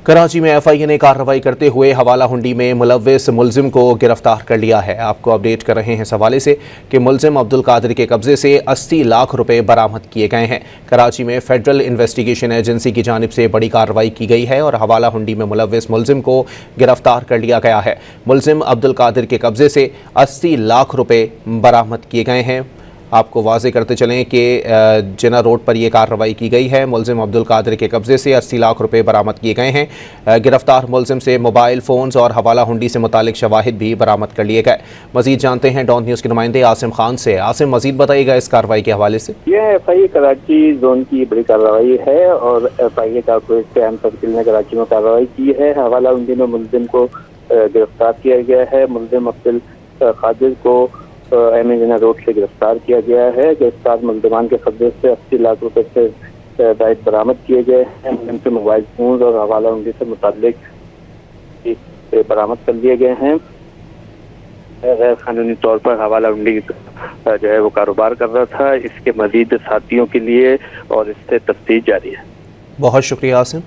कराची में एफआईए ने कार्रवाई करते हुए हवाला हुंडी में मुलव्विस मुलजिम को गिरफ्तार कर लिया है। आपको अपडेट कर रहे हैं इस हवाले से कि मुलजिम अब्दुल कादिर के कब्जे से 80 लाख रुपए बरामद किए गए हैं। कराची में फेडरल इन्वेस्टिगेशन एजेंसी की जानिब से बड़ी कार्रवाई की गई है और हवाला हुंडी में मुलव्विस मुलजिम को गिरफ्तार कर लिया गया है। मुलजिम अब्दुल कादिर के कब्जे से 80 लाख रुपए बरामद किए गए हैं। आपको वाज़े करते चलें कि जिना रोड पर यह कार्रवाई की गई है। मुलजिम अब्दुल कादिर के कब्जे से 80 लाख रुपए बरामद किए गए हैं। गिरफ्तार मुलजिम से मोबाइल फ़ोन्स और हवाला हुंडी से मुतालिक शवाहिद भी बरामद कर लिए गए। मज़ीद जानते हैं डॉन न्यूज़ के नुमाइंदे आसिम खान से। आसिम, मज़ीद बताइएगा इस कार्रवाई के हवाले से। यह एफआईए कराची जोन की बड़ी कार्रवाई है और एफआईए कारपोरेट के अहम सर्किल ने कराची में कार्रवाई की है। हवाला हुंडी में मुलजिम को गिरफ्तार किया गया है। मुलजिम अब्दुल कादिर को जिना रोड से गिरफ्तार किया गया है। गिरफ्तार मुलजमान के कब्जे से 80 लाख रुपए से जायद बरामद किए गए हैं। उनके मोबाइल फोन और हवाला हुंडी से मुतालिक बरामद कर लिए गए हैं। गैर कानूनी तौर पर हवाला हुंडी जो है वो कारोबार कर रहा था। इसके मजीद साथियों के लिए और इससे तफ्तीश जारी है। बहुत शुक्रिया आसिम।